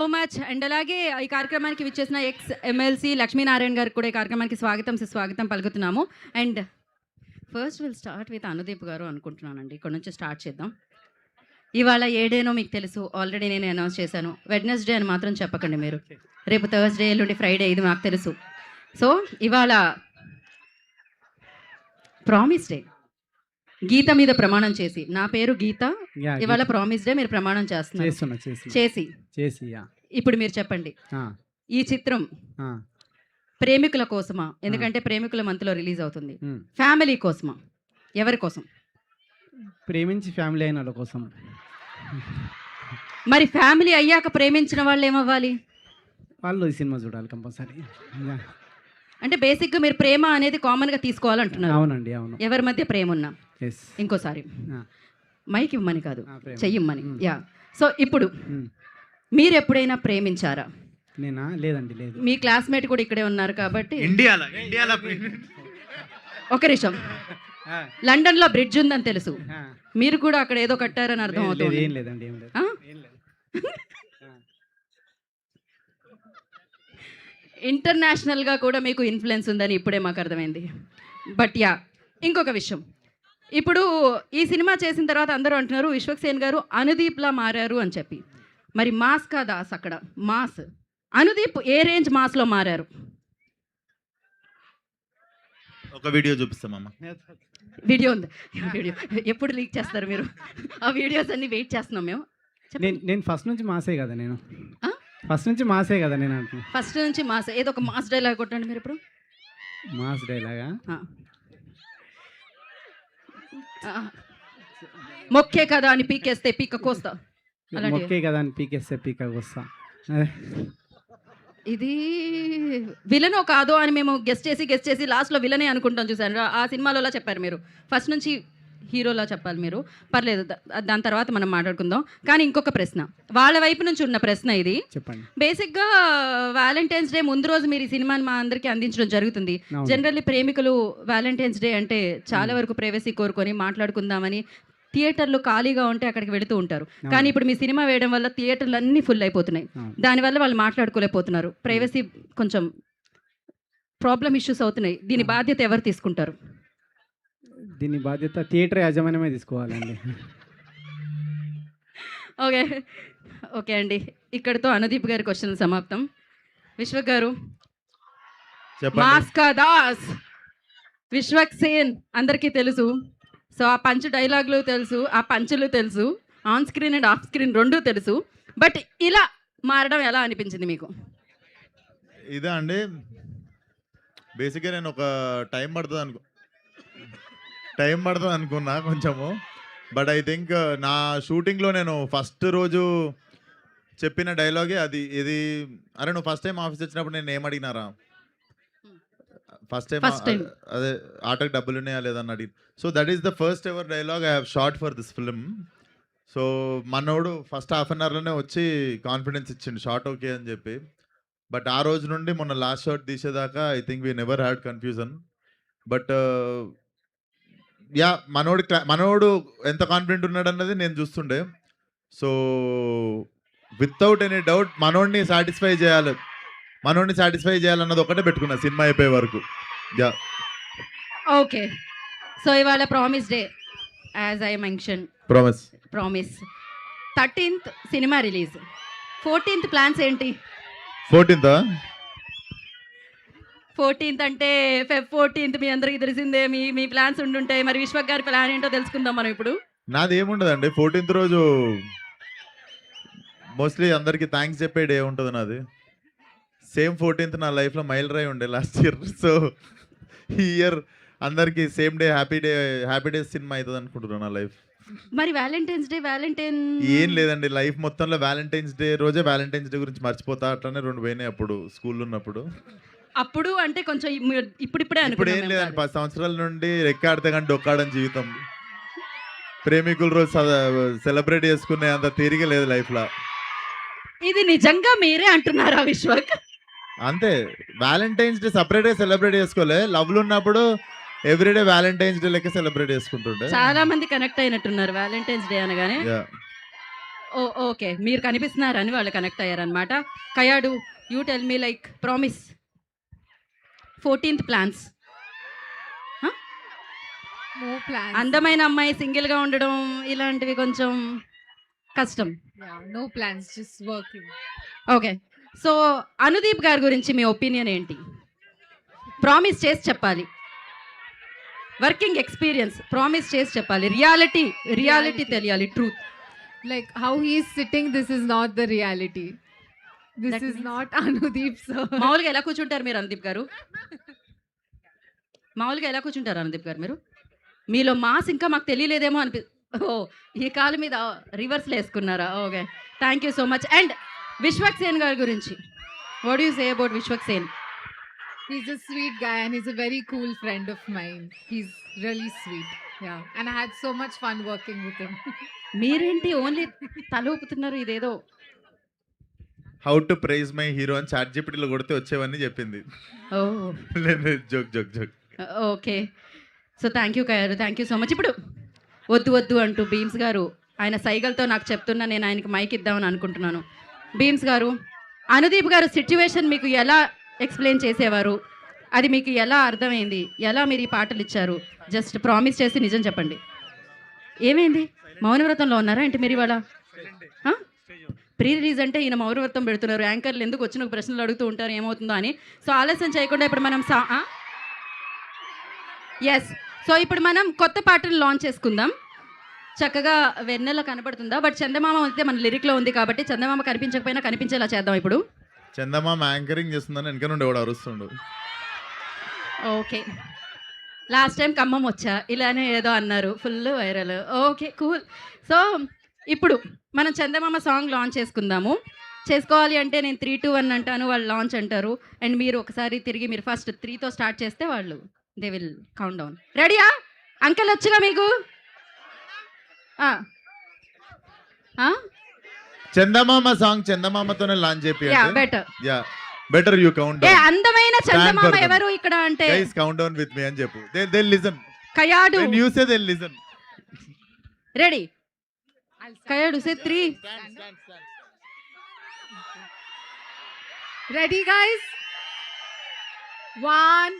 So much. And అలాగే ఈ కార్యక్రమానికి విచ్చేసిన ఎక్స్ ఎమ్మెల్సీ లక్ష్మీనారాయణ గారికి కూడా ఈ కార్యక్రమానికి సుస్వాగతం పలుకుతున్నాము. And first will start with Anudeep garu అనుకుంటున్నానండి. ఇక్కడ నుంచి స్టార్ట్ చేద్దాం. ఇవాళ ఏ డేనో మీకు తెలుసు, ఆల్రెడీ నేను అనౌన్స్ చేశాను. వెడ్నెస్డే అని మాత్రం చెప్పకండి మీరు. రేపు థర్స్డే, ఎల్లుండి ఫ్రైడే, ఇది నాకు తెలుసు. సో ఇవాళ ప్రామిస్ డే. గీత మీద ప్రమాణం చేసి, నా పేరు గీత, ఇవాళ ప్రామిస్ డే మీరు ప్రమాణం చేస్తున్నారు. చేసి ఇప్పుడు మీరు చెప్పండి, ఈ చిత్రం ప్రేమికుల కోసమా? ఎందుకంటే ప్రేమికుల మంత్లో రిలీజ్ అవుతుంది. ఫ్యామిలీ కోసమా? ఎవరి కోసం? ప్రేమించి ఫ్యామిలీ అయిన వాళ్ళ కోసం. మరి ఫ్యామిలీ అయ్యాక ప్రేమించిన వాళ్ళు ఏమవ్వాలి? వాళ్ళు ఈ సినిమా చూడాలి కంపల్సరీ. అంటే బేసిక్గా మీరు ప్రేమ అనేది కామన్గా తీసుకోవాలంటున్నారు. అవునండి, అవును. ఎవరి మధ్య ప్రేమ ఉన్నా. ఇంకోసారి మైక్ ఇవ్వమని కాదు, చెయ్యమ్మని. యా. సో ఇప్పుడు మీరు ఎప్పుడైనా ప్రేమించారా? నేనా? లేదండి, లేదు. మీ క్లాస్మేట్ కూడా ఇక్కడే ఉన్నారు కాబట్టి. ఇండియాలో ఒక నిమిషం. లండన్ లో బ్రిడ్జ్ ఉందని తెలుసు, మీరు కూడా అక్కడ ఏదో కట్టారని అర్థం అవుతుంది. ఏం లేదండి, ఏం లేదు. ఇంటర్నేషనల్ గా కూడా మీకు ఇన్ఫ్లుయెన్స్ ఉందని ఇప్పుడే మాకు అర్థమైంది. బట్ యా, ఇంకొక విషయం. ఇప్పుడు ఈ సినిమా చేసిన తర్వాత అందరూ అంటున్నారు విశ్వక్సేన్ గారు అనుదీప్లా మారారు అని చెప్పి. మరి మాస్ కా దాస్ అక్కడ మాస్. అనుదీప్ ఏ రేంజ్ మాస్లో మారారు? ఒక వీడియో చూపిస్తామమ్మా. వీడియో ఉంది. వీడియో ఎప్పుడు లీక్ చేస్తారు మీరు? ఆ వీడియోస్ అన్ని వెయిట్ చేస్తున్నాం మేము. నేను ఫస్ట్ నుంచి మాసే కదా. నేను ఫస్ట్ నుంచి మాసే కదా. నేను అంటున్నా ఫస్ట్ నుంచి మాస్. ఏదో ఒక మాస్ డైలాగ్ కొట్టండి మీరు ఇప్పుడు. మాస్ డైలాగా? మొక్కే కదా అని పీకేస్తే పీక కోస్తా. మొక్కే కదా అని పీకేస్తే పీక కోస్తా. ఇది విలనో కాదో అని మేము గెస్ట్ చేసి లాస్ట్లో విలనే అనుకుంటాం. చూసారు ఆ సినిమాలో చెప్పారు మీరు. ఫస్ట్ నుంచి హీరోలా చెప్పాలి మీరు. పర్లేదు, దాని తర్వాత మనం మాట్లాడుకుందాం. కానీ ఇంకొక ప్రశ్న, వాళ్ళ వైపు నుంచి ఉన్న ప్రశ్న ఇది. చెప్పండి. బేసిక్గా వ్యాలంటైన్స్ డే ముందు రోజు మీరు ఈ సినిమాని మా అందరికీ అందించడం జరుగుతుంది. జనరల్లీ ప్రేమికులు వ్యాలంటైన్స్ డే అంటే చాలా వరకు ప్రైవసీ కోరుకొని మాట్లాడుకుందామని థియేటర్లు ఖాళీగా ఉంటే అక్కడికి వెళుతూ ఉంటారు. కానీ ఇప్పుడు మీ సినిమా వేయడం వల్ల థియేటర్లు అన్నీ ఫుల్ అయిపోతున్నాయి. దానివల్ల వాళ్ళు మాట్లాడుకోలేకపోతున్నారు. ప్రైవసీ కొంచెం ప్రాబ్లం ఇష్యూస్ అవుతున్నాయి. దీని బాధ్యత ఎవరు తీసుకుంటారు? దీని బాధ్యత థియేటర్ యాజమాన్యమే తీసుకోవాలండి. ఓకే అండి, ఇక్కడితో అనుదీప్ గారి క్వశ్చన్ సమాప్తం. విశ్వక్ గారు, మాస్ కా దాస్ విశ్వక్సేన్ అందరికీ తెలుసు. సో ఆ పంచ్ డైలాగులు తెలుసు, ఆ పంచులు తెలుసు, on screen and off screen రెండూ తెలుసు. బట్ ఇలా మారడం ఎలా అనిపించింది మీకు? ఇదా అండి, బేసిక్గా నేను ఒక టైం పడుతుంది అనుకున్నా కొంచెము. బట్ ఐ థింక్ నా షూటింగ్లో నేను ఫస్ట్ రోజు చెప్పిన డైలాగే అది. ఇది అరే నువ్వు ఫస్ట్ టైం ఆఫీస్ వచ్చినప్పుడు నేను ఏం అడిగినారా, ఫస్ట్ టైం అదే ఆటోకి డబ్బులు ఉన్నాయా లేదని అడిగి. So that is the first ever dialogue I have short for this film. So మనోడు ఫస్ట్ హాఫ్ అన్ అవర్లోనే వచ్చి కాన్ఫిడెన్స్ ఇచ్చిండు షార్ట్ ఓకే అని చెప్పి. బట్ ఆ రోజు నుండి మొన్న లాస్ట్ షాట్ తీసేదాకా I think we never had confusion. But yeah, మనోడు ఎంత కాన్ఫిడెంట్ ఉన్నాడు అన్నది నేను చూస్తుండే. సో వితౌట్ ఎనీ డౌట్ మనోడిని సాటిస్ఫై చేయాలన్నది ఒకటే పెట్టుకున్నా సినిమా అయిపోయే వరకు. యా. ఓకే, సో ఇవాళ promise day, as I mention. Promise 13th cinema release. 14th plans ఏంటి? 14th అంటే Feb 14th మీ అందరికీ తెలిసిందే. మీ ప్లాన్స్ ఉండుంటాయి. మరి విశ్వక్ గారి ప్లాన్ ఏంటో తెలుసుకుందాం మనం ఇప్పుడు. నాది ఏముండదండి, 14th రోజు మోస్ట్లీ అందరికి థ్యాంక్స్ చెప్పే డే ఉంటుంది నాది. సేమ్ 14th నా లైఫ్లో మైల్ రాయి ఉండే లాస్ట్ ఇయర్. సో ఈ ఇయర్ అందరికి same day happy day cinema అవుతుంది అనుకుంటున్నాను నా లైఫ్. మరి వ్యాలంటైన్స్ డే ఏం లేదండి, లైఫ్ మొత్తంలో వ్యాలంటైన్స్ డే రోజే వ్యాలంటైన్స్ డే గురించి మర్చిపోతా. అట్లానే 2 పోయినాయి అప్పుడు స్కూల్లో ఉన్నప్పుడు. అప్పుడు అంటే కొంచెం ఇప్పుడిప్పుడే ఇప్పుడు ఏం లేదండి, 10 సంవత్సరాల నుండి రెక్కాడితే కానీ డొక్కాడని జీవితం. ప్రేమికుల రోజు సెలబ్రేట్ చేసుకునే అంత తీరిక లేదు లైఫ్లో. ఇది నిజంగా మీరే అంటున్నారా విశ్వక్? అంతే, వ్యాలంటైన్స్ డే సపరేట్గా సెలబ్రేట్ చేసుకోలే. లవ్లు ఉన్నప్పుడు ఎవ్రీడే వ్యాలంటైన్స్ డే లెక్క సెలబ్రేట్ చేసుకుంటుండే. చాలా మంది కనెక్ట్ అయినట్టున్నారు వ్యాలంటైన్స్ డే అనగానే. ఓకే. మీరు కనిపిస్తున్నారని వాళ్ళు కనెక్ట్ అయ్యారనమాట. Kayadu you tell me like promise 14th plans. No plans. అందమైన అమ్మాయి సింగిల్‌గా ఉండడం ఇలాంటివి కొంచెం కష్టం. Yeah, no plans, just working. Okay. So Anudeep గారి గురించి మీ ఒపీనియన్ ఏంటి? ప్రామిస్ చేసి చెప్పాలి. వర్కింగ్ ఎక్స్‌పీరియన్స్ ప్రామిస్ చేసి చెప్పాలి. రియాలిటీ తెలియాలి. Truth. Like how he is sitting, this is not the reality. This That is means- not Anudeep sir. మామూలుగా ఎలా కూర్చుంటారు మీరు అనుదీప్ గారు? మామూలుగా ఎలా కూర్చుంటారు అనుదీప్ గారు మీరు? మీలో మాస్ ఇంకా మాకు తెలియలేదేమో ఓహ్! ఈ కాలు మీద రివర్స్‌లో ఏసుకున్నారా? Okay. Thank you so much. And Vishwak Sen గారి గురించి what do you say about Vishwak Sen? He's a sweet guy and he's a very cool friend of mine. He's really sweet. Yeah, and I had so much fun working with him. మీరేంటి only తల ఊపుతున్నారు ఇదేదో. How to praise my hero అని చాట్ జీపీటీలో కొడితే వచ్చేవన్నీ చెప్పింది. ఓహ్! లేదు joke. Okay. So thank you కయారు. Thank you so much. ఇప్పుడు వద్దు అంటూ బీమ్స్ గారు ఆయన సైగలతో నాకు చెప్తున్నా నేను ఆయనకి మైక్ ఇద్దామని అనుకుంటున్నాను. బీమ్స్ గారు, అనుదీప్ గారు సిట్యుయేషన్ మీకు ఎలా ఎక్స్‌ప్లెయిన్ చేసేవారు? అది మీకు ఎలా అర్థమైంది? ఎలా మీరు ఈ పాటలు ఇచ్చారు? జస్ట్ ప్రామిస్ చేసి నిజం చెప్పండి. ఏమైంది? మౌనవ్రతంలో ఉన్నారా ఏంటి మీరు ఇవాళ? ప్రీ రిలీజ్ అంటే ఈయన మౌనవ్రతం పెడుతున్నారు. యాంకర్లు ఎందుకు వచ్చిన ప్రశ్నలు అడుగుతూ ఉంటారు ఏమవుతుందో అని. సో ఆలస్యం చేయకుండా ఇప్పుడు మనం ఎస్. సో ఇప్పుడు మనం కొత్త పాటలు లాంచ్ చేసుకుందాం. చక్కగా వెన్నెల కనపడుతుందా? బట్ చందమామ అయితే మన లిరిక్లో ఉంది కాబట్టి చందమామ కనిపించకపోయినా కనిపించేలా చేద్దాం ఇప్పుడు. చందమామ యాంకరింగ్ చేస్తుందని వెనక నుండి ఎవడు అరుస్తుండు. ఓకే. లాస్ట్ టైం ఖమ్మం వచ్చా ఇలానే ఏదో అన్నారు, full viral. Okay cool. So ఇప్పుడు మనం చందమామ సాంగ్ లాంచ్ చేసుకోవాలి అంటే నేను 3, 2, 1 అంటాను, వాళ్ళు లాంచ్ అంటారు. అండ్ మీరు ఒకసారి తిరిగి మీరు ఫస్ట్ 3తో స్టార్ట్ చేస్తే వాళ్ళు దే విల్ కౌంట్ డౌన్. రెడీయా? అంకెల్ వచ్చుగా మీకు? చందమామ సాంగ్ చందమామతోనే లాంచ్ చెప్పి better. Better you count A down. అందమైన చందమామ them. ఎవరు ఇక్కడ అంటే guys count down with me అని చెప్పు. They listen. Kayadu. When you say they listen. Ready? I'll start. Kayadu say 3. Ready, guys? 1,